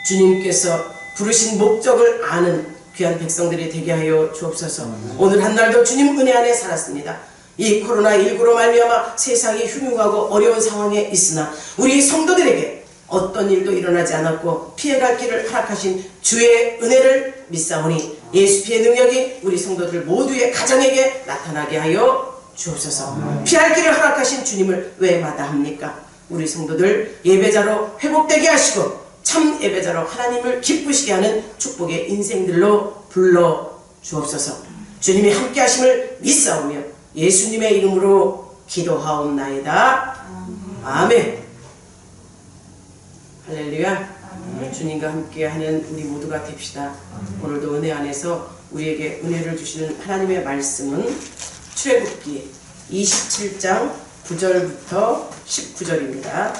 주님께서 부르신 목적을 아는 귀한 백성들이 되게 하여 주옵소서. 오늘 한 날도 주님 은혜 안에 살았습니다. 이 코로나19로 말미암아 세상이 흉흉하고 어려운 상황에 있으나 우리 성도들에게 어떤 일도 일어나지 않았고 피해갈 길을 허락하신 주의 은혜를 믿사오니 예수 피의 능력이 우리 성도들 모두의 가정에게 나타나게 하여 주옵소서. 피할 길을 허락하신 주님을 왜 마다합니까? 우리 성도들 예배자로 회복되게 하시고 참 예배자로 하나님을 기쁘시게 하는 축복의 인생들로 불러 주옵소서. 주님이 함께 하심을 믿사오며 예수님의 이름으로 기도하옵나이다. 아멘. 할렐루야. 주님과 함께 하는 우리 모두가 됩시다. 오늘도 은혜 안에서 우리에게 은혜를 주시는 하나님의 말씀은 출애굽기 27장 9절부터 19절입니다.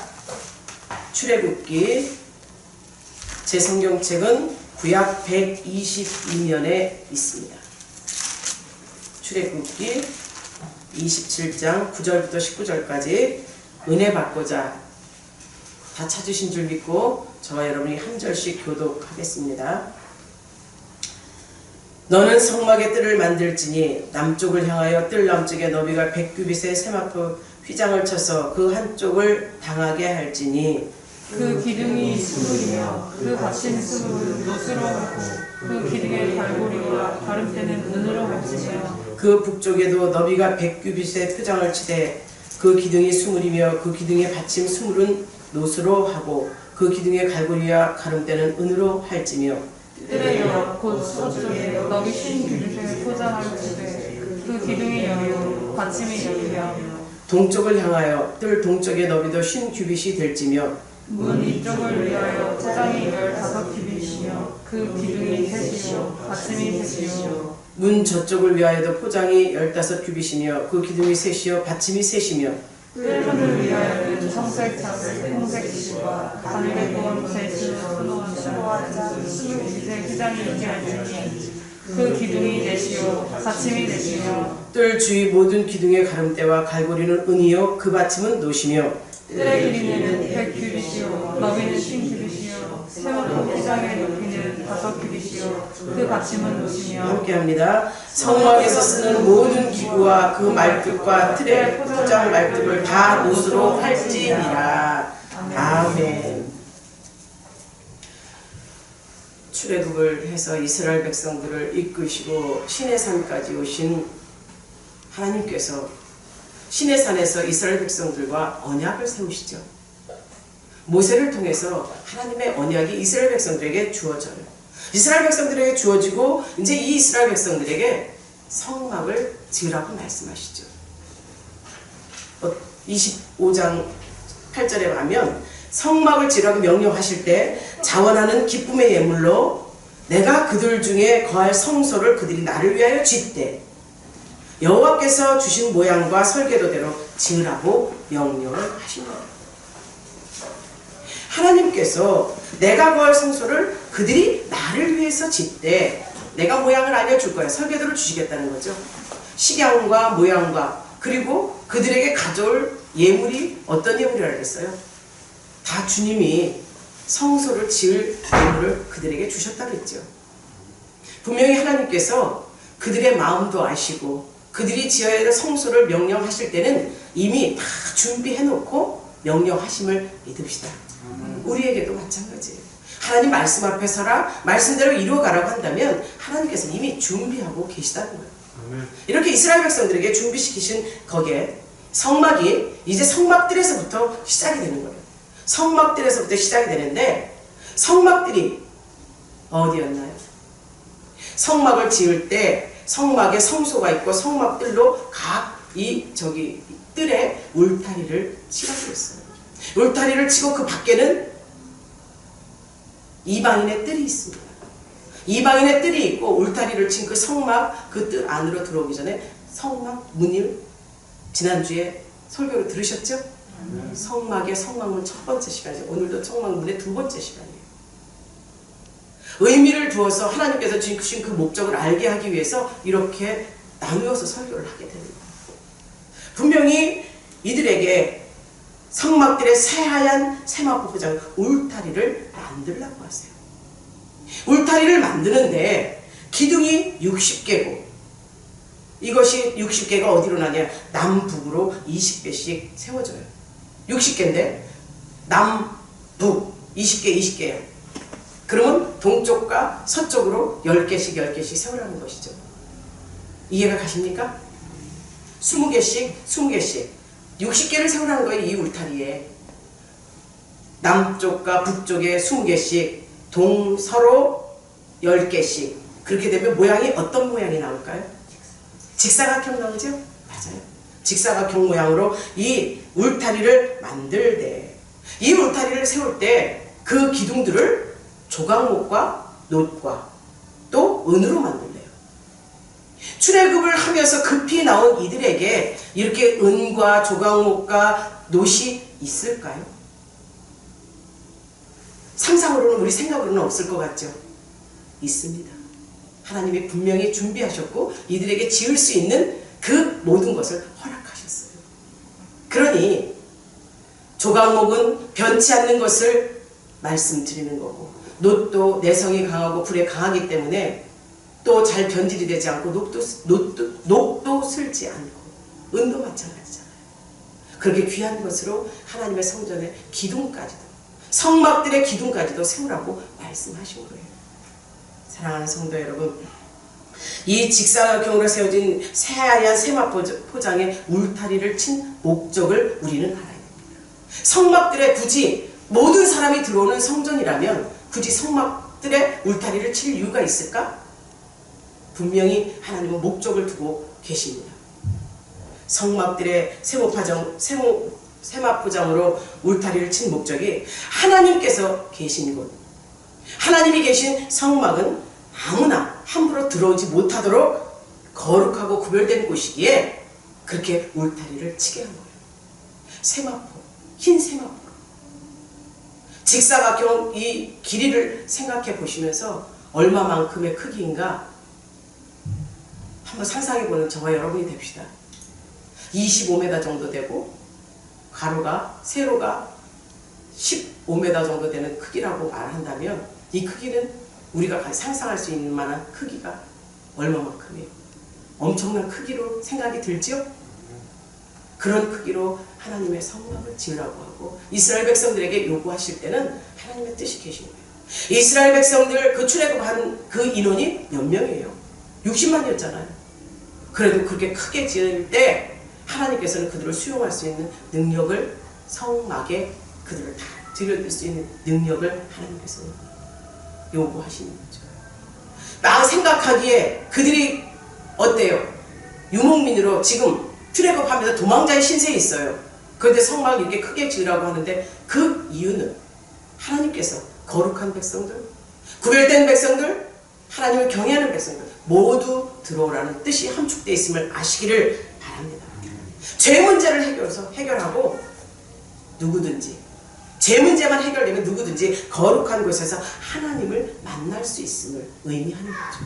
출애굽기, 제 성경책은 구약 122면에 있습니다. 출애굽기 27장 9절부터 19절까지 은혜 받고자 다 찾으신 줄 믿고 저와 여러분이 한 절씩 교독하겠습니다. 너는 성막의 뜰을 만들지니 남쪽을 향하여 뜰 남쪽의 너비가 100규빗의 세마포 휘장을 쳐서 그 한쪽을 당하게 할지니 그 기둥이 수물이며 그 받침 수물은 노수로 하고 그 기둥의 갈고리와 가름대는 은으로 할지며 그 북쪽에도 너비가 100규빗의 표장을 치되 그 기둥이 수물이며 그 기둥의 받침 수물은 노수로 하고 그 기둥의 갈고리와 가름대는 은으로 할지며 뜰의 여러 곧 서쪽에 너비 50규빗을 포장할지되 그 기둥이 열이요 받침이 열이며 동쪽을 향하여 뜰 동쪽의 너비도 50규빗이 될지며 문 이쪽을 위하여 포장이 15규빗이며 그 기둥이 셋이요 받침이 셋이요 문 저쪽을 위하여도 포장이 15규빗이며 그 기둥이 셋이요 받침이 셋이며 뜰문을 위하여는 청색, 자색, 홍색 실과 가늘게 구운 셋이 푸른 수로와 짠 20규빗의 휘장이 있게 할지니 그 기둥이 넷이요 받침이 넷이며 뜰 주위 모든 기둥의 가름대와 갈고리는 은이요 그 받침은 노시며 뜰의 길이는 100규빗이요 너비는 10규빗이요 세마포 휘장의 높이는 5규빗이요 그 받침은 노시며 함께합니다. 성막에서 쓰는 모든 기구와 그 말뚝과 틀의 포장 말뚝을 다 노수로 할지니라. 아멘. 출애굽을 해서 이스라엘 백성들을 이끄시고 시내산까지 오신 하나님께서 시내산에서 이스라엘 백성들과 언약을 세우시죠. 모세를 통해서 하나님의 언약이 이스라엘 백성들에게 주어져요. 이스라엘 백성들에게 주어지고 이제 이 이스라엘 백성들에게 성막을 지으라고 말씀하시죠. 25장 8절에 가면 성막을 지으라고 명령하실 때 자원하는 기쁨의 예물로 내가 그들 중에 거할 성소를 그들이 나를 위하여 짓되 여호와께서 주신 모양과 설계도대로 지으라고 명령을 하신 거예요. 하나님께서 내가 거할 성소를 그들이 나를 위해서 짓되 내가 모양을 알려줄 거야. 설계도를 주시겠다는 거죠. 식양과 모양과 그리고 그들에게 가져올 예물이 어떤 예물이 알겠어요? 다 주님이 성소를 지을 예물을 그들에게 주셨다고 했죠. 분명히 하나님께서 그들의 마음도 아시고 그들이 지어야 할 성소를 명령하실 때는 이미 다 준비해놓고 명령하심을 믿읍시다. 우리에게도 마찬가지예요. 하나님 말씀 앞에 서라, 말씀대로 이루어가라고 한다면 하나님께서 이미 준비하고 계시다는 거예요. 이렇게 이스라엘 백성들에게 준비시키신 거기에 성막이 이제 성막들에서부터 시작이 되는 거예요. 성막들에서부터 시작이 되는데 성막들이 어디였나요? 성막을 지을 때 성막에 성소가 있고 성막들로 각 뜰에 울타리를 치라고 했어요. 울타리를 치고 그 밖에는 이방인의 뜰이 있습니다. 이방인의 뜰이 있고 울타리를 친 그 성막 그 뜰 안으로 들어오기 전에 성막 문을 지난주에 설교로 들으셨죠? 성막의 성막문 첫 번째 시간이죠. 오늘도 성막문의 두 번째 시간이에요. 의미를 두어서 하나님께서 주신 그 목적을 알게 하기 위해서 이렇게 나누어서 설교를 하게 되는 거예요. 분명히 이들에게 성막들의 새하얀 세마포 포장 울타리를 만들라고 하세요. 울타리를 만드는데 기둥이 60개고 이것이 60개가 어디로 나냐? 남북으로 20개씩 세워져요. 60개인데 남북 20개 20개예요. 그러면 동쪽과 서쪽으로 10개씩 10개씩 세우라는 것이죠. 이해가 가십니까? 20개씩 20개씩 60개를 세우라는 거예요. 이 울타리에 남쪽과 북쪽에 20개씩 동서로 10개씩. 그렇게 되면 모양이 어떤 모양이 나올까요? 직사각형 나오죠? 맞아요. 직사각형 모양으로 이 울타리를 만들 때, 이 울타리를 세울 때 그 기둥들을 조각목과 놋과 또 은으로 만들래요. 출애굽을 하면서 급히 나온 이들에게 이렇게 은과 조각목과 놋이 있을까요? 상상으로는, 우리 생각으로는 없을 것 같죠? 있습니다. 하나님이 분명히 준비하셨고 이들에게 지을 수 있는 그 모든 것을 허락하셨어요. 그러니 조각목은 변치 않는 것을 말씀드리는 거고, 놋도 내성이 강하고 불에 강하기 때문에 또 잘 변질이 되지 않고 녹도 슬지 않고, 은도 마찬가지잖아요. 그렇게 귀한 것으로 하나님의 성전의 기둥까지도, 성막들의 기둥까지도 세우라고 말씀하신 거예요. 사랑하는 성도 여러분, 이 직사각형으로 세워진 새하얀 세마포장에 울타리를 친 목적을 우리는 알아야 됩니다. 성막들에 굳이 모든 사람이 들어오는 성전이라면 굳이 성막들에 울타리를 칠 이유가 있을까? 분명히 하나님은 목적을 두고 계십니다. 성막들의 세마포장으로 울타리를 친 목적이 하나님께서 계신 곳, 하나님이 계신 성막은 아무나 함부로 들어오지 못하도록 거룩하고 구별된 곳이기에 그렇게 울타리를 치게 한 거예요. 세마포, 흰 세마포로. 직사각형 이 길이를 생각해 보시면서 얼마만큼의 크기인가 한번 상상해보는 저와 여러분이 됩시다. 25m 정도 되고 가로가, 세로가 15m 정도 되는 크기라고 말한다면 이 크기는 우리가 상상할 수 있는 만한 크기가 얼마만큼이에요? 엄청난 크기로 생각이 들죠? 그런 크기로 하나님의 성막을 지으라고 하고 이스라엘 백성들에게 요구하실 때는 하나님의 뜻이 계신 거예요. 이스라엘 백성들 그 출애굽한 그 인원이 몇 명이에요? 60만이었잖아요. 그래도 그렇게 크게 지을 때 하나님께서는 그들을 수용할 수 있는 능력을, 성막에 그들을 다 들여들 수 있는 능력을 하나님께서 요구하시는 거죠. 나 생각하기에 그들이 어때요? 유목민으로 지금 출애굽하면서 도망자의 신세에 있어요. 그런데 성막을 이렇게 크게 지으라고 하는데 그 이유는 하나님께서 거룩한 백성들, 구별된 백성들, 하나님을 경외하는 백성들 모두 들어오라는 뜻이 함축되어 있음을 아시기를 바랍니다. 죄 문제를 해결하고 누구든지, 죄 문제만 해결되면 누구든지 거룩한 곳에서 하나님을 만날 수 있음을 의미하는 거죠.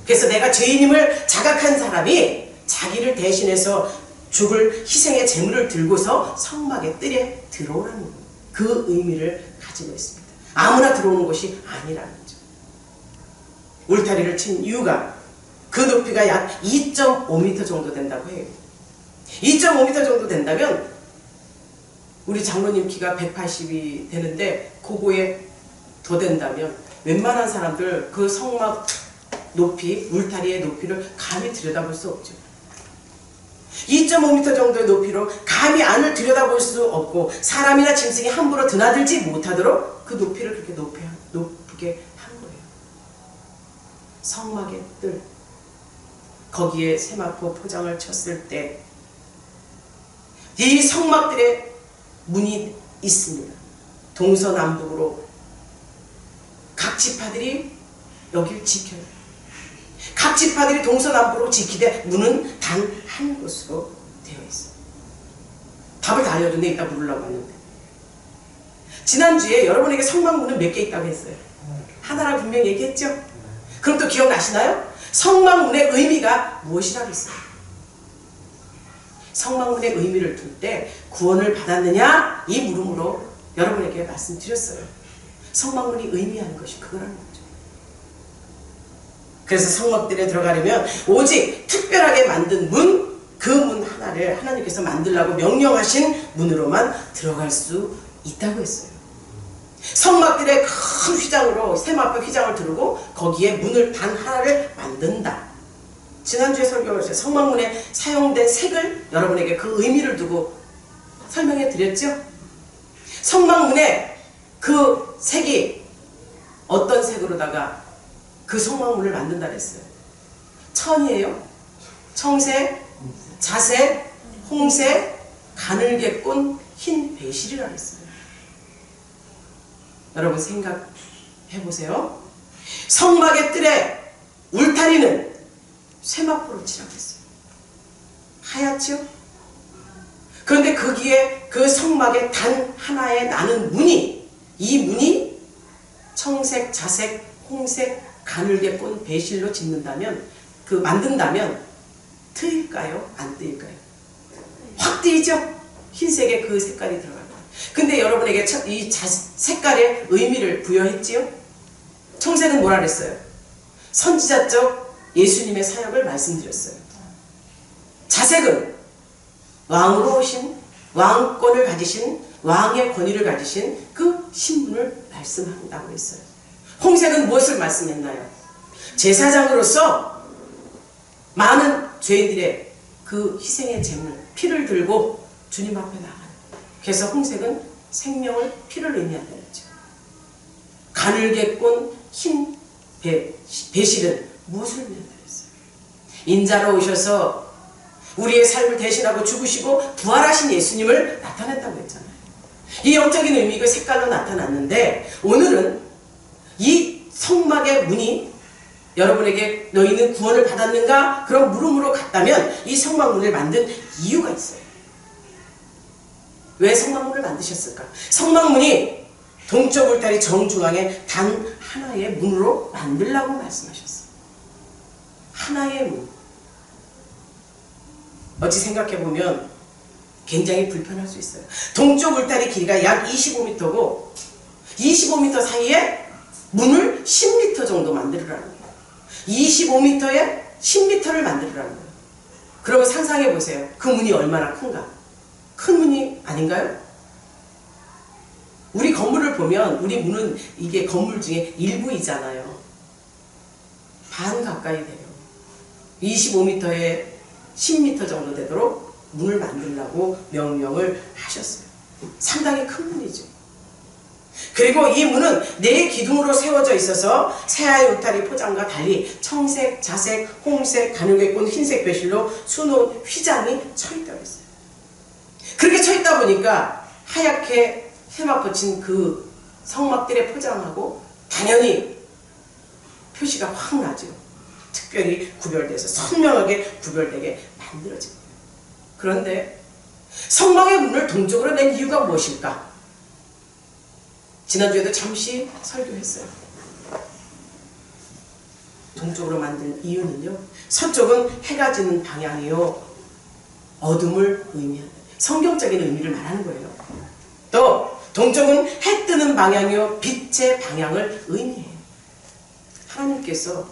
그래서 내가 죄인임을 자각한 사람이 자기를 대신해서 죽을 희생의 제물을 들고서 성막의 뜰에 들어오라는 거예요. 그 의미를 가지고 있습니다. 아무나 들어오는 것이 아니라는 거죠. 울타리를 친 이유가 그 높이가 약 2.5m 정도 된다고 해요. 2.5m 정도 된다면 우리 장로님 키가 180이 되는데 그거에 더 된다면 웬만한 사람들 그 성막 높이, 울타리의 높이를 감히 들여다볼 수 없죠. 2.5m 정도의 높이로 감히 안을 들여다볼 수 없고 사람이나 짐승이 함부로 드나들지 못하도록 그 높이를 그렇게 높게 한 거예요. 성막의 뜰, 거기에 세마포 포장을 쳤을 때 이 성막들의 문이 있습니다. 동서남북으로 각 지파들이 여길 지켜요. 각 지파들이 동서남북으로 지키되 문은 단 한 곳으로 되어 있어요. 답을 다 알려줬네. 이따 물으려고 했는데 지난주에 여러분에게 성막문은 몇 개 있다고 했어요. 하나라 분명히 얘기했죠. 그럼 또 기억나시나요? 성막문의 의미가 무엇이라고 했어요? 성막문의 의미를 둘 때 구원을 받았느냐? 이 물음으로 여러분에게 말씀드렸어요. 성막문이 의미하는 것이 그거라는 거죠. 그래서 성막들에 들어가려면 오직 특별하게 만든 문, 그 문 하나를 하나님께서 만들라고 명령하신 문으로만 들어갈 수 있다고 했어요. 성막들의 큰 휘장으로 세마포 휘장을 두르고 거기에 문을 단 하나를 만든다. 지난주에 설교할 때 성막문에 사용된 색을 여러분에게 그 의미를 두고 설명해 드렸죠. 성막문에 그 색이 어떤 색으로다가 그 성막문을 만든다 그랬어요. 천이에요. 청색, 자색, 홍색, 가늘게 꼰 흰 배실이라 했어요. 여러분 생각해 보세요. 성막의 뜰에 울타리는 쇠마포로 칠하고 있어요. 하얗죠? 그런데 거기에 그 성막의 단 하나에 나는 문이, 이 문이 청색, 자색, 홍색, 가늘게 꼰 배실로 짓는다면, 그 만든다면 트일까요? 안 트일까요? 확 트이죠? 흰색에 그 색깔이 들어가요. 근데 여러분에게 이 색깔의 의미를 부여했지요? 청색은 뭐라 그랬어요? 선지자적 예수님의 사역을 말씀드렸어요. 자색은 왕으로 오신, 왕권을 가지신, 왕의 권위를 가지신 그 신분을 말씀한다고 했어요. 홍색은 무엇을 말씀했나요? 제사장으로서 많은 죄인들의 그 희생의 제물, 피를 들고 주님 앞에 나가는. 그래서 홍색은 생명을, 피를 의미한다 했죠. 가늘게 꼰 흰 배실은 무엇을 의미한다 했어요? 인자로 오셔서 우리의 삶을 대신하고 죽으시고 부활하신 예수님을 나타냈다고 했잖아요. 이 영적인 의미가 색깔로 나타났는데, 오늘은 이 성막의 문이 여러분에게 너희는 구원을 받았는가? 그런 물음으로 갔다면 이 성막문을 만든 이유가 있어요. 왜 성막문을 만드셨을까? 성막문이 동쪽 울타리 정중앙에 단 하나의 문으로 만들라고 말씀하셨어요. 하나의 문. 어찌 생각해보면 굉장히 불편할 수 있어요. 동쪽 울타리 길이가 약 25m고 25m 사이에 문을 10m 정도 만들으라는 거예요. 25m에 10m를 만들으라는 거예요. 그러면 상상해 보세요. 그 문이 얼마나 큰가? 큰 문이 아닌가요? 우리 건물을 보면 우리 문은 이게 건물 중에 일부이잖아요. 반 가까이 돼요. 25m에 10m 정도 되도록 문을 만들라고 명령을 하셨어요. 상당히 큰 문이죠. 그리고 이 문은 4기둥으로 세워져 있어서 새하의 울타리 포장과 달리 청색, 자색, 홍색, 가늘게 꼰 흰색 배실로 수놓은 휘장이 쳐있다고 했어요. 그렇게 쳐있다 보니까 하얗게 세마포 친 그 성막들의 포장하고 당연히 표시가 확 나죠. 특별히 구별돼서 선명하게 구별되게 만들어집니다. 그런데 성막의 문을 동쪽으로 낸 이유가 무엇일까? 지난주에도 잠시 설교했어요. 동쪽으로 만든 이유는요, 서쪽은 해가 지는 방향이요 어둠을 의미한다. 성경적인 의미를 말하는 거예요. 또 동쪽은 해 뜨는 방향이요 빛의 방향을 의미해요. 하나님께서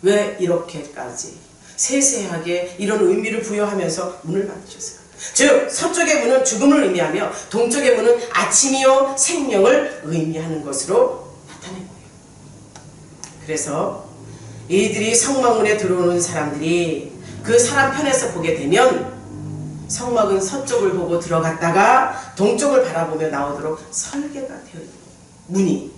왜 이렇게까지 세세하게 이런 의미를 부여하면서 문을 만드셨을까? 즉 서쪽의 문은 죽음을 의미하며 동쪽의 문은 아침이요 생명을 의미하는 것으로 나타낸 거예요. 그래서 이들이 성막문에 들어오는 사람들이 그 사람 편에서 보게 되면 성막은 서쪽을 보고 들어갔다가 동쪽을 바라보며 나오도록 설계가 되어 있는 문이,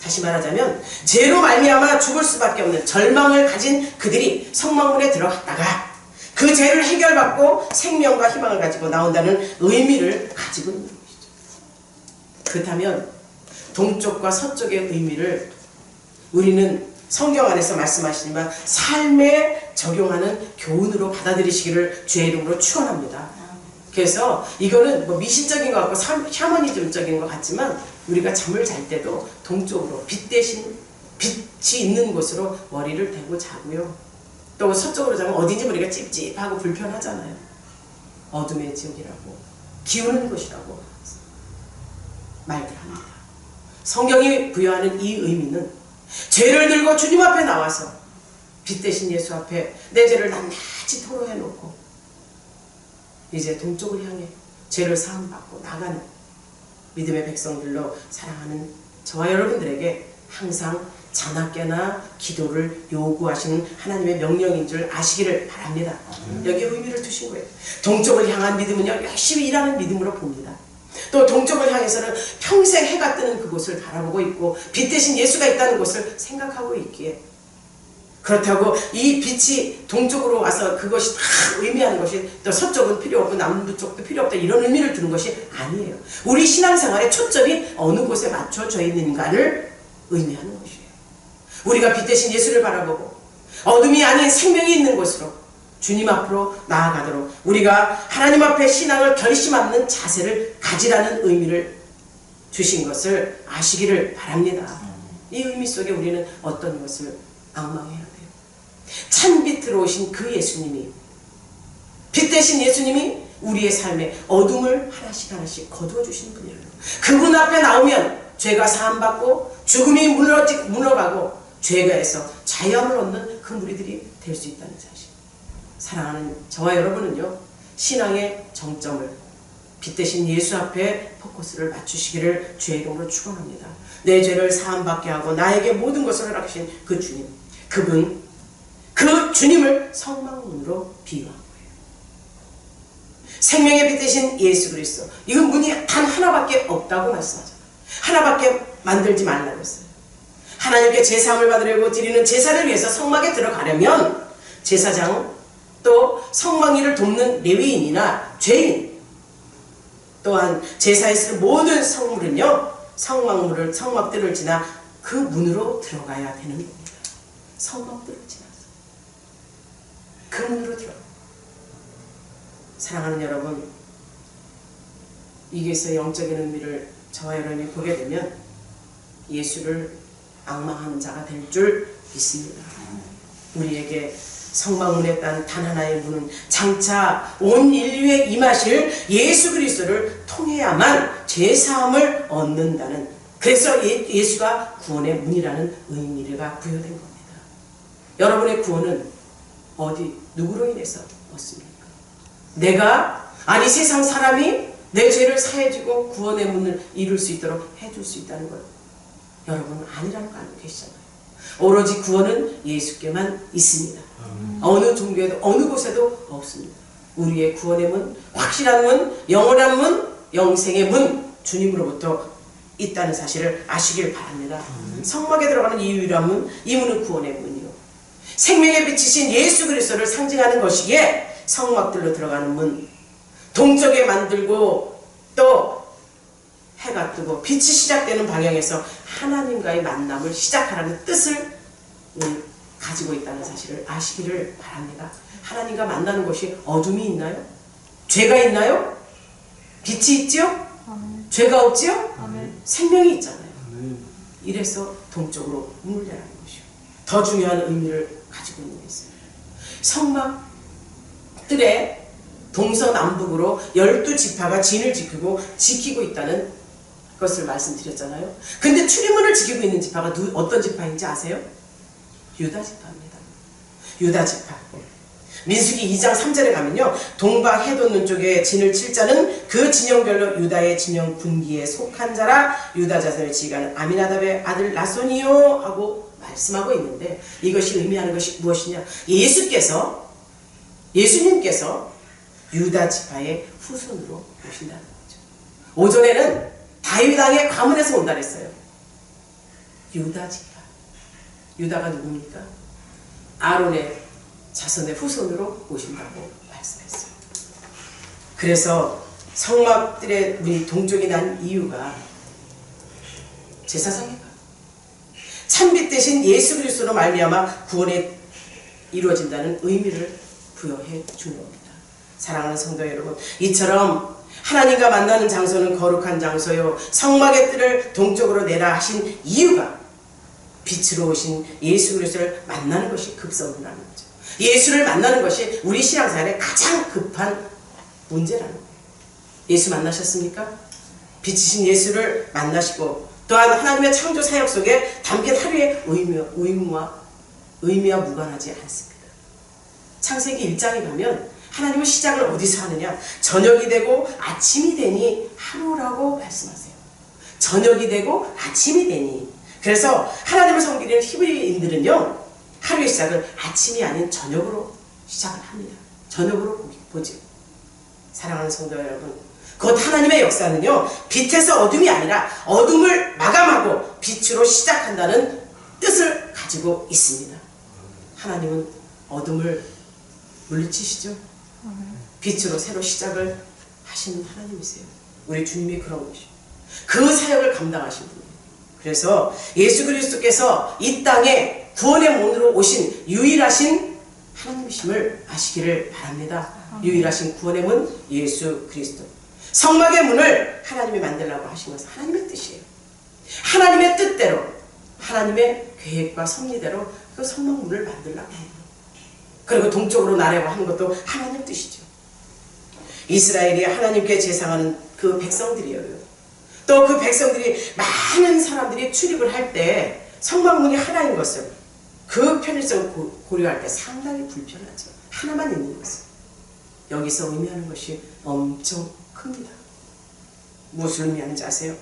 다시 말하자면 죄로 말미암아 죽을 수밖에 없는 절망을 가진 그들이 성막문에 들어갔다가 그 죄를 해결받고 생명과 희망을 가지고 나온다는 의미를 가지고 있는 것이죠. 그렇다면 동쪽과 서쪽의 의미를 우리는 성경 안에서 말씀하시지만 삶에 적용하는 교훈으로 받아들이시기를 주의 이름으로 축원합니다. 그래서 이거는 뭐 미신적인 것 같고 샤머니즘적인 것 같지만 우리가 잠을 잘 때도 동쪽으로 빛 대신 빛이 있는 곳으로 머리를 대고 자고요. 또 서쪽으로 자면 어딘지 모르니까 찝찝하고 불편하잖아요. 어둠의 지역이라고, 기우는 곳이라고 말들 합니다. 성경이 부여하는 이 의미는 죄를 들고 주님 앞에 나와서 빛 대신 예수 앞에 내 죄를 낱낱이 토로해 놓고 이제 동쪽을 향해 죄를 사함받고 나가는 믿음의 백성들로 사랑하는 저와 여러분들에게 항상 자나깨나 기도를 요구하시는 하나님의 명령인 줄 아시기를 바랍니다. 여기에 의미를 두신 거예요. 동쪽을 향한 믿음은요, 열심히 일하는 믿음으로 봅니다. 또 동쪽을 향해서는 평생 해가 뜨는 그곳을 바라보고 있고 빛 대신 예수가 있다는 것을 생각하고 있기에, 그렇다고 이 빛이 동쪽으로 와서 그것이 다 의미하는 것이 또 서쪽은 필요 없고 남부 쪽도 필요 없다 이런 의미를 두는 것이 아니에요. 우리 신앙생활의 초점이 어느 곳에 맞춰져 있는가를 의미하는 것이에요. 우리가 빛 대신 예수를 바라보고 어둠이 아닌 생명이 있는 곳으로 주님 앞으로 나아가도록 우리가 하나님 앞에 신앙을 결심하는 자세를 가지라는 의미를 주신 것을 아시기를 바랍니다. 이 의미 속에 우리는 어떤 것을 앙망해야 돼요? 찬빛으로 오신 그 예수님이, 빛 대신 예수님이 우리의 삶에 어둠을 하나씩 하나씩 거두어 주시는 분이에요. 그분 앞에 나오면 죄가 사함받고 죽음이 물러가고 죄가에서 자유함을 얻는 그 무리들이 될 수 있다는 사실. 사랑하는 저와 여러분은요, 신앙의 정점을 빛 대신 예수 앞에 포커스를 맞추시기를 주의 이름으로 축원합니다. 내 죄를 사함받게 하고 나에게 모든 것을 허락하신 그 주님, 그분, 그 주님을 성막문으로 비유한 거예요. 생명의 빛 대신 예수 그리스도, 이건 문이 단 하나밖에 없다고 말씀하잖아요. 하나밖에 만들지 말라고 했어요. 하나님께 제사함을 받으려고 드리는 제사를 위해서 성막에 들어가려면 제사장, 또 성막 일을 돕는 레위인이나 죄인, 또한 제사에 쓰는 모든 성물은요, 성막들을 지나 그 문으로 들어가야 되는 겁니다. 성막들을 지나서 그 문으로 들어가. 사랑하는 여러분, 이게서 영적인 의미를 저와 여러분이 보게 되면 예수를 앙망하는 자가 될 줄 믿습니다. 우리에게 성막문에 단 하나의 문은 장차 온 인류에 임하실 예수 그리스도를 통해야만 죄사함을 얻는다는, 그래서 예수가 구원의 문이라는 의미가 부여된 겁니다. 여러분의 구원은 어디, 누구로 인해서 얻습니까? 내가, 아니 세상 사람이 내 죄를 사해주고 구원의 문을 이룰 수 있도록 해줄 수 있다는 걸 여러분은 아니라는 거 알고 계시잖아요. 오로지 구원은 예수께만 있습니다. 어느 종교에도 어느 곳에도 없습니다. 우리의 구원의 문, 확실한 문, 영원한 문, 영생의 문, 주님으로부터 있다는 사실을 아시길 바랍니다. 성막에 들어가는 이 유일한 문, 이 문은 구원의 문이요, 생명의 빛이신 예수 그리스도를 상징하는 것이기에 성막들로 들어가는 문, 동쪽에 만들고 또 해가 뜨고 빛이 시작되는 방향에서 하나님과의 만남을 시작하라는 뜻을 가지고 있다는 사실을 아시기를 바랍니다. 하나님과 만나는 것이 어둠이 있나요? 죄가 있나요? 빛이 있죠? 아멘. 죄가 없지요? 아멘. 생명이 있잖아요. 이래서 동쪽으로 문을 열라는 것이요, 더 중요한 의미를 가지고 있는 게 있어요. 성막들의 동서남북으로 12지파가 진을 지키고 있다는 것을 말씀드렸잖아요. 근데 출입문을 지키고 있는 지파가 어떤 지파인지 아세요? 유다 지파입니다. 유다 지파. 민수기 2장 3절에 가면요, 동박 해돋는 쪽에 진을 칠 자는 그 진영별로 유다의 진영 분기에 속한 자라, 유다 자손의 지휘관은 아미나답의 아들 나손이요 하고 말씀하고 있는데, 이것이 의미하는 것이 무엇이냐? 예수님께서 유다 지파의 후손으로 오신다는 거죠. 오전에는 다윗 왕의 가문에서 온다 그랬어요. 유다 지파. 유다가 누굽니까? 아론의 자손의 후손으로 오신다고 말씀했어요. 그래서 성막들의 우리 동쪽이 난 이유가 제사장이가 참빛 대신 예수 그리스도로 말미암아 구원이 이루어진다는 의미를 부여해 준 겁니다. 사랑하는 성도 여러분, 이처럼 하나님과 만나는 장소는 거룩한 장소요, 성막의 뜰을 동쪽으로 내라 하신 이유가 빛으로 오신 예수 그리스도를 만나는 것이 급선무라는 거죠. 예수를 만나는 것이 우리 신앙생활의 가장 급한 문제라는 거예요. 예수 만나셨습니까? 빛이신 예수를 만나시고 또한 하나님의 창조 사역 속에 담긴 하루의 의미와 무관하지 않습니다. 창세기 1장에 가면 하나님은 시작을 어디서 하느냐? 저녁이 되고 아침이 되니 하루라고 말씀하세요. 저녁이 되고 아침이 되니. 그래서 하나님을 섬기는 히브리인들은요, 하루의 시작을 아침이 아닌 저녁으로 시작을 합니다. 저녁으로 보죠. 사랑하는 성도 여러분, 곧 하나님의 역사는요, 빛에서 어둠이 아니라 어둠을 마감하고 빛으로 시작한다는 뜻을 가지고 있습니다. 하나님은 어둠을 물리치시죠. 빛으로 새로 시작을 하시는 하나님이세요. 우리 주님이 그런 것이요. 그 사역을 감당하신 분이에요. 그래서 예수 그리스도께서 이 땅에 구원의 문으로 오신 유일하신 하나님이심을 아시기를 바랍니다. 유일하신 구원의 문 예수 그리스도. 성막의 문을 하나님이 만들라고 하신 것은 하나님의 뜻이에요. 하나님의 뜻대로, 하나님의 계획과 섭리대로 그 성막문을 만들라고 해요. 그리고 동쪽으로 나래고 하는 것도 하나님 뜻이죠. 이스라엘이 하나님께 제사하는 그 백성들이에요. 또 그 백성들이 많은 사람들이 출입을 할 때 성막문이 하나인 것을, 그 편의성을 고려할 때 상당히 불편하죠. 하나만 있는 것을. 여기서 의미하는 것이 엄청 큽니다. 무엇을 의미하는지 아세요?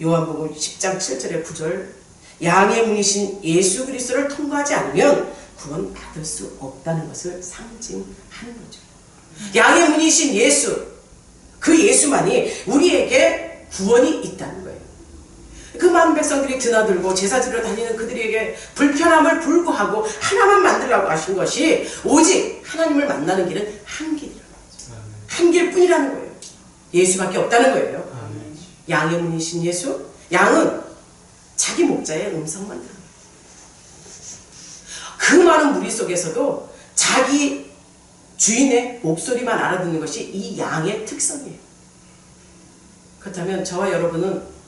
요한복음 10장 7절의 9절, 양의 문이신 예수 그리스도를 통과하지 않으면 구원 받을 수 없다는 것을 상징하는 거죠. 양의 문이신 예수, 그 예수만이 우리에게 구원이 있다는 거예요. 그 많은 백성들이 드나들고 제사 지러 다니는 그들에게 불편함을 불구하고 하나만 만들라고 하신 것이 오직 하나님을 만나는 길은 한 길이라는 거죠. 한 길뿐이라는 거예요. 예수밖에 없다는 거예요. 양의 문이신 예수, 양은 자기 목자의 음성만 들어요. 그 많은 무리 속에서도 자기 주인의 목소리만 알아듣는 것이 이 양의 특성이에요. 그렇다면 저와 여러분은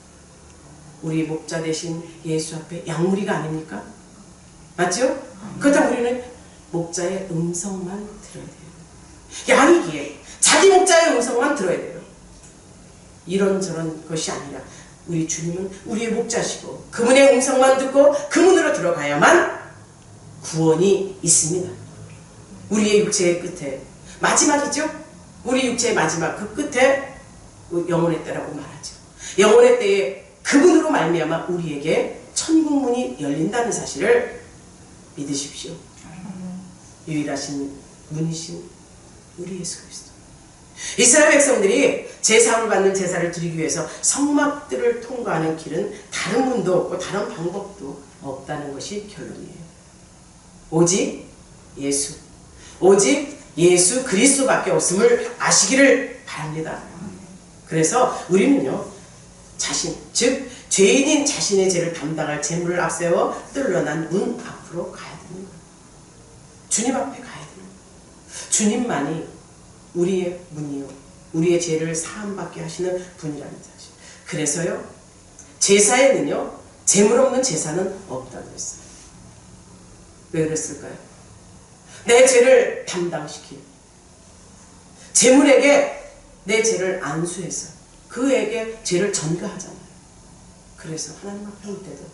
우리 목자 되신 예수 앞에 양무리가 아닙니까? 맞죠? 그렇다면 우리는 목자의 음성만 들어야 돼요. 양이기에 자기 목자의 음성만 들어야 돼요. 이런저런 것이 아니라 우리 주님은 우리의 목자시고 그분의 음성만 듣고 그 문으로 들어가야만 구원이 있습니다. 우리의 육체의 끝에, 마지막이죠? 우리 육체의 마지막 그 끝에 영혼의 때라고 말하죠. 영혼의 때에 그분으로 말미암아 우리에게 천국 문이 열린다는 사실을 믿으십시오. 유일하신 문이신 우리 예수 그리스도. 이스라엘 백성들이 제사를 받는 제사를 드리기 위해서 성막들을 통과하는 길은 다른 문도 없고 다른 방법도 없다는 것이 결론이에요. 오직 예수, 오직 예수 그리스도밖에 없음을 아시기를 바랍니다. 그래서 우리는요, 자신, 즉 죄인인 자신의 죄를 담당할 재물을 앞세워 뚫려난 문 앞으로 가야 되는 거예요. 주님 앞에 가야 되는 거예요. 주님만이 우리의 문이요, 우리의 죄를 사함받게 하시는 분이라는 사실. 그래서요, 제사에는요, 재물 없는 제사는 없다고 했어요. 왜 그랬을까요? 내 죄를 담당시킬, 재물에게 내 죄를 안수해서 그에게 죄를 전가하잖아요. 그래서 하나님 앞에 올 때도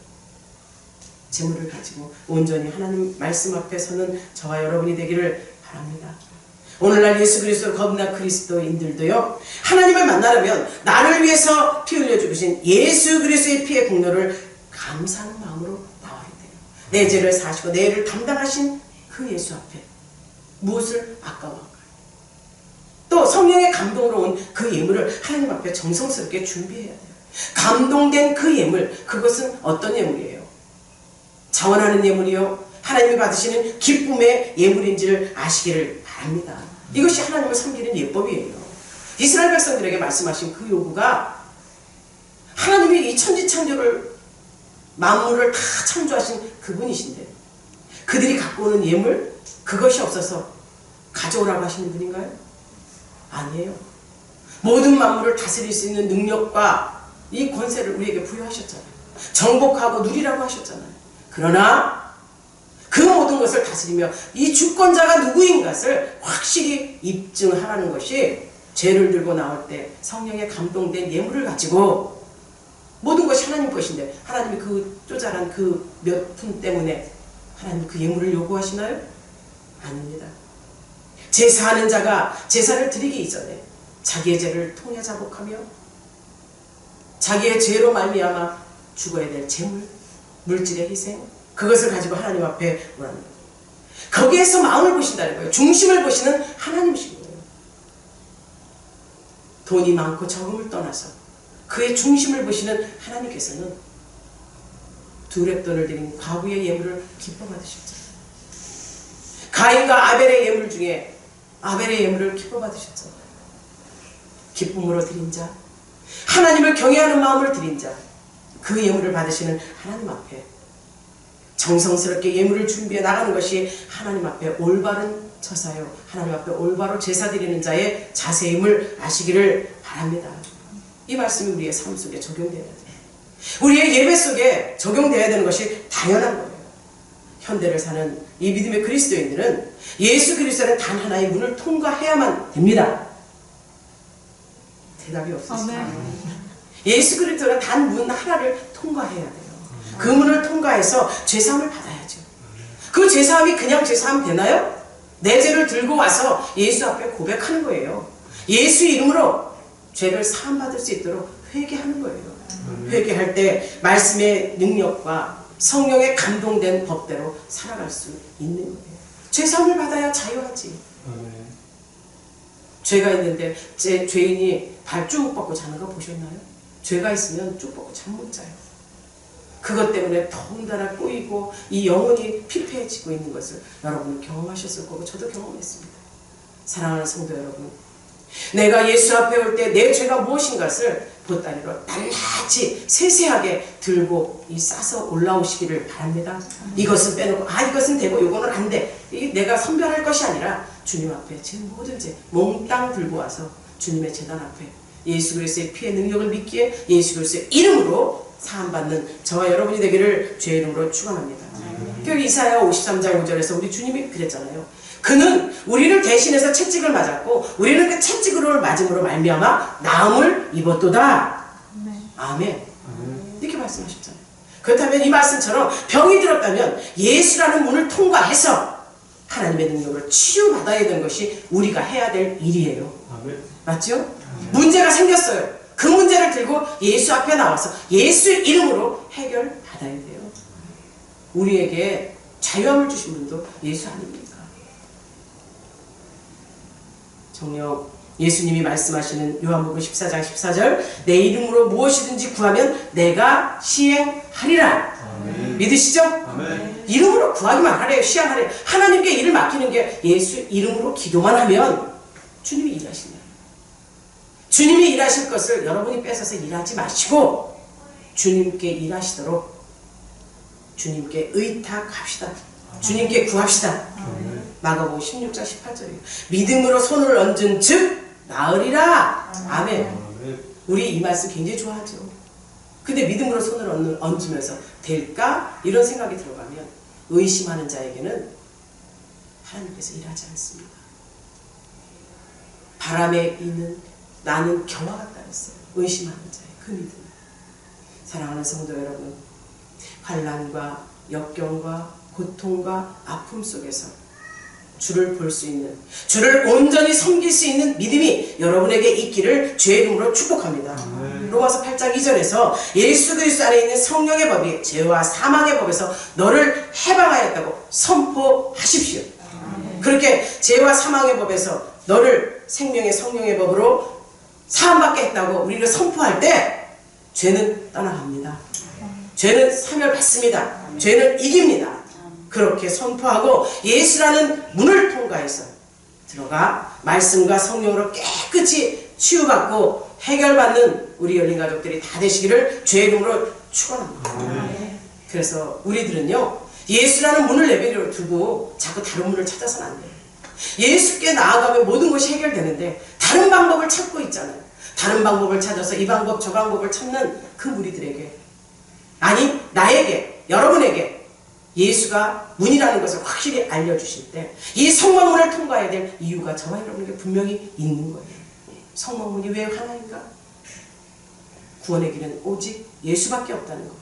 재물을 가지고 온전히 하나님 말씀 앞에 서는 저와 여러분이 되기를 바랍니다. 오늘날 예수 그리스도 거듭난 그리스도인들도요, 하나님을 만나려면 나를 위해서 피 흘려 죽으신 예수 그리스도의 피의 공로를 감사하는 마음으로 나와야 돼요. 내 죄를 사시고 내 죄를 담당하신 그 예수 앞에 무엇을 아까워할까요? 또 성령의 감동으로 온 그 예물을 하나님 앞에 정성스럽게 준비해야 돼요. 감동된 그 예물, 그것은 어떤 예물이에요? 자원하는 예물이요, 하나님이 받으시는 기쁨의 예물인지를 아시기를 바랍니다. 이것이 하나님을 섬기는 예법이에요. 이스라엘 백성들에게 말씀하신 그 요구가, 하나님이 이 천지창조를, 만물을 다 창조하신 그분이신데 그들이 갖고 오는 예물, 그것이 없어서 가져오라고 하시는 분인가요? 아니에요. 모든 만물을 다스릴 수 있는 능력과 이 권세를 우리에게 부여하셨잖아요. 정복하고 누리라고 하셨잖아요. 그러나 그 모든 것을 다스리며 이 주권자가 누구인 것을 확실히 입증하라는 것이, 죄를 들고 나올 때 성령에 감동된 예물을 가지고 모든 것이 하나님 것인데 하나님이 그 쪼잔한 그 몇 푼 때문에 하나님 그 예물을 요구하시나요? 아닙니다. 제사하는 자가 제사를 드리기 이전에 자기의 죄를 통해 자복하며 자기의 죄로 말미암아 죽어야 될 재물, 물질의 희생, 그것을 가지고 하나님 앞에 원하는 거예요. 거기에서 마음을 보신다는 거예요. 중심을 보시는 하나님이신 거예요. 돈이 많고 적음을 떠나서 그의 중심을 보시는 하나님께서는 두렙돈을 드린 과부의 예물을 기뻐 받으셨죠. 가인과 아벨의 예물 중에 아벨의 예물을 기뻐 받으셨죠. 기쁨으로 드린 자, 하나님을 경외하는 마음을 드린 자, 그 예물을 받으시는 하나님 앞에 정성스럽게 예물을 준비해 나가는 것이 하나님 앞에 올바른 처사요, 하나님 앞에 올바로 제사 드리는 자의 자세임을 아시기를 바랍니다. 이 말씀이 우리의 삶 속에 적용되어야 돼요. 우리의 예배 속에 적용되어야 되는 것이 당연한 거예요. 현대를 사는 이 믿음의 그리스도인들은 예수 그리스도는 단 하나의 문을 통과해야만 됩니다. 대답이 없으시죠? 예수 그리스도는 단 문 하나를 통과해야 돼요. 그 문을 통과해서 죄사함을 받아야죠. 그 죄사함이 그냥 죄사함 되나요? 내 죄를 들고 와서 예수 앞에 고백하는 거예요. 예수 이름으로 죄를 사함받을 수 있도록 회개하는 거예요. 회개할 때 말씀의 능력과 성령에 감동된 법대로 살아갈 수 있는 거예요. 죄사함을 받아야 자유하지. 죄가 있는데 죄인이 발 쭉 뻗고 자는 거 보셨나요? 죄가 있으면 쭉 뻗고 잠 못 자요. 그것 때문에 더군다나 꼬이고 이 영혼이 피폐해지고 있는 것을 여러분은 경험하셨을 거고 저도 경험했습니다. 사랑하는 성도 여러분, 내가 예수 앞에 올 때 내 죄가 무엇인 것을 보따리로 낱낱이 세세하게 들고 싸서 올라오시기를 바랍니다. 이것은 빼놓고 이것은 되고 이거는 안 돼. 이게 내가 선별할 것이 아니라 주님 앞에 제 모든 죄 몽땅 들고 와서 주님의 제단 앞에 예수 그리스도의 피의 능력을 믿기에 예수 그리스도의 이름으로 사함받는 저와 여러분이 되기를 주의 이름으로 축원합니다. 그 이사야 53장 5절에서 우리 주님이 그랬잖아요. 그는 우리를 대신해서 채찍을 맞았고 우리는 그 채찍으로 맞음으로 말미암아 나음을 입었도다. 아멘. 이렇게 말씀하셨잖아요. 그렇다면 이 말씀처럼 병이 들었다면 예수라는 문을 통과해서 하나님의 능력으로 치유받아야 되는 것이 우리가 해야 될 일이에요. 맞죠? 문제가 생겼어요. 그 문제를 들고 예수 앞에 나와서 예수 이름으로 해결받아야 돼요. 우리에게 자유함을 주신 분도 예수 아닙니까? 정녕 예수님이 말씀하시는 요한복음 14장 14절 내 이름으로 무엇이든지 구하면 내가 시행하리라. 아멘. 믿으시죠? 아멘. 이름으로 구하기만 하래요. 시행하래요. 하나님께 일을 맡기는 게 예수 이름으로 기도만 하면 주님이 일하신다. 주님이 일하실 것을 여러분이 뺏어서 일하지 마시고 주님께 일하시도록 주님께 의탁합시다. 주님께 구합시다. 마가복음 16장 18절이에요. 믿음으로 손을 얹은 즉 나으리라. 아멘. 우리 이 말씀 굉장히 좋아하죠. 근데 믿음으로 손을 얹으면서 될까? 이런 생각이 들어가면 의심하는 자에게는 하나님께서 일하지 않습니다. 바람에 있는 나는 겨와 같다 했어요. 의심하는 자의 그 믿음. 사랑하는 성도 여러분, 환난과 역경과 고통과 아픔 속에서 주를 볼 수 있는, 주를 온전히 섬길 수 있는 믿음이 여러분에게 있기를 주의 이름으로 축복합니다. 로마서 8장 2절에서 예수 그리스도 안에 있는 성령의 법이 죄와 사망의 법에서 너를 해방하였다고 선포하십시오. 그렇게 죄와 사망의 법에서 너를 생명의 성령의 법으로 사함받게 했다고 우리를 선포할 때 죄는 떠나갑니다. 죄는 사멸받습니다. 죄는 이깁니다. 그렇게 선포하고 예수라는 문을 통과해서 들어가 말씀과 성령으로 깨끗이 치유받고 해결받는 우리 열린 가족들이 다 되시기를 주의 이름으로 축원합니다. 그래서 우리들은요, 예수라는 문을 내버려 두고 자꾸 다른 문을 찾아서는 안 돼요. 예수께 나아가면 모든 것이 해결되는데 다른 방법을 찾고 있잖아요. 다른 방법을 찾아서 이 방법 저 방법을 찾는 그 무리들에게, 아니 나에게, 여러분에게 예수가 문이라는 것을 확실히 알려주실 때 이 성막문을 통과해야 될 이유가 저와 여러분에게 분명히 있는 거예요. 성막문이 왜 하나인가? 구원의 길은 오직 예수밖에 없다는 것.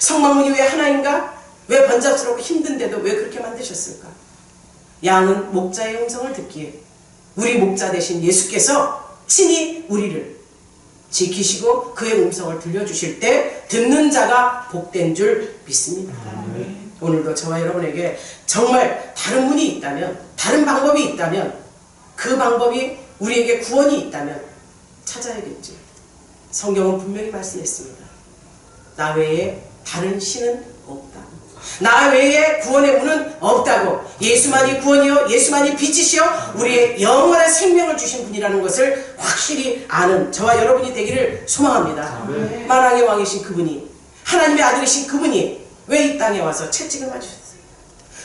성막문이 왜 하나인가? 왜 번잡스럽고 힘든데도 왜 그렇게 만드셨을까? 양은 목자의 음성을 듣기에 우리 목자 되신 예수께서 친히 우리를 지키시고 그의 음성을 들려주실 때 듣는 자가 복된 줄 믿습니다. 오늘도 저와 여러분에게 정말 다른 문이 있다면, 다른 방법이 있다면, 그 방법이 우리에게 구원이 있다면 찾아야겠죠. 성경은 분명히 말씀했습니다. 나 외에 다른 신은 없다. 나 외에 구원의 문은 없다고. 예수만이 구원이요 예수만이 빛이시여 우리의 영원한 생명을 주신 분이라는 것을 확실히 아는 저와 여러분이 되기를 소망합니다. 만왕의 왕이신 그분이, 하나님의 아들이신 그분이 왜 이 땅에 와서 채찍을 맞으셨어요?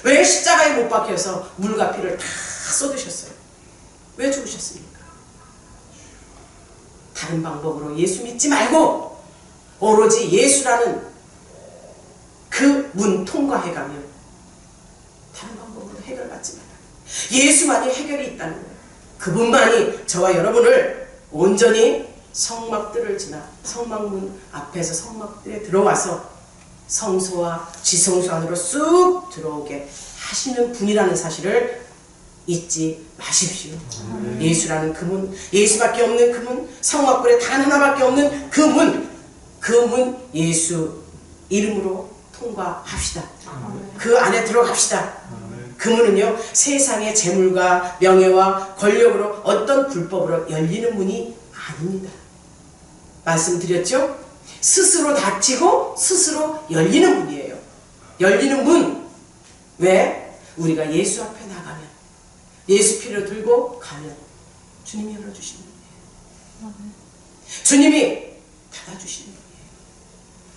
왜 십자가에 못 박혀서 물과 피를 다 쏟으셨어요? 왜 죽으셨습니까? 다른 방법으로 예수 믿지 말고 오로지 예수라는 그 문 통과해가면 다른 방법으로 해결받지 말아요. 예수만이 해결이 있다는 거예요. 그분만이 저와 여러분을 온전히 성막들을 지나 성막문 앞에서 성막들에 들어와서 성소와 지성소 안으로 쑥 들어오게 하시는 분이라는 사실을 잊지 마십시오. 예수라는 그 문, 예수밖에 없는 그 문, 성막불에 단 하나밖에 없는 그 문 예수 이름으로 통과합시다. 그 안에 들어갑시다. 그 문은요 세상의 재물과 명예와 권력으로 어떤 불법으로 열리는 문이 아닙니다. 말씀드렸죠? 스스로 닫히고 스스로 열리는 문이에요. 열리는 문. 왜? 우리가 예수 앞에 나가면, 예수 피를 들고 가면 주님이 열어주시는 분이에요. 주님이 닫아주시는 분이에요.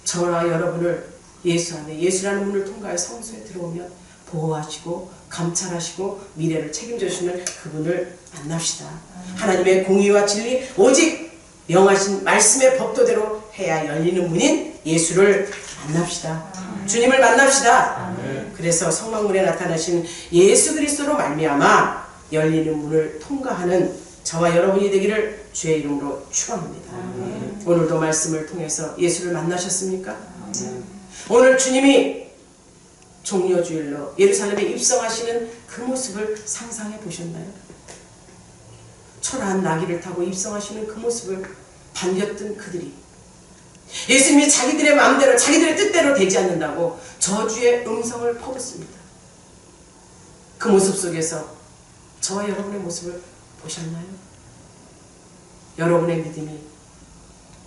저와 여러분을 예수 안에, 예수라는 문을 통과해 성소에 들어오면 보호하시고 감찰하시고 미래를 책임져 주시는 그분을 만납시다. 하나님의 공의와 진리 오직 명하신 말씀의 법도대로 해야 열리는 문인 예수를 만납시다. 주님을 만납시다. 그래서 성막문에 나타나신 예수 그리스도로 말미암아 열리는 문을 통과하는 저와 여러분이 되기를 주의 이름으로 축원합니다. 오늘도 말씀을 통해서 예수를 만나셨습니까? 오늘 주님이 종려주일로 예루살렘에 입성하시는 그 모습을 상상해 보셨나요? 초라한 나귀를 타고 입성하시는 그 모습을 반겼던 그들이 예수님이 자기들의 마음대로 자기들의 뜻대로 되지 않는다고 저주의 음성을 퍼붓습니다. 그 모습 속에서 저와 여러분의 모습을 보셨나요? 여러분의 믿음이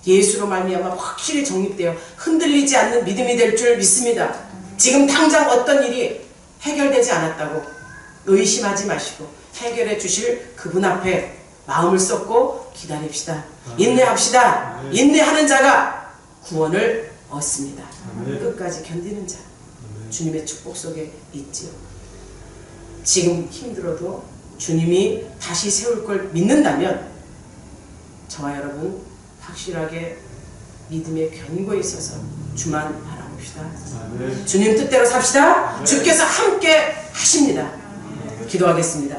예수로 말미암아 확실히 정립되어 흔들리지 않는 믿음이 될 줄 믿습니다. 지금 당장 어떤 일이 해결되지 않았다고 의심하지 마시고 해결해 주실 그분 앞에 마음을 쏟고 기다립시다. 인내합시다. 인내하는 자가 구원을 얻습니다. 끝까지 견디는 자 주님의 축복 속에 있지요. 지금 힘들어도 주님이 다시 세울 걸 믿는다면 저와 여러분 확실하게 믿음의 견고에 있어서 주만 바라봅시다. 주님 뜻대로 삽시다. 주께서 함께 하십니다. 기도하겠습니다.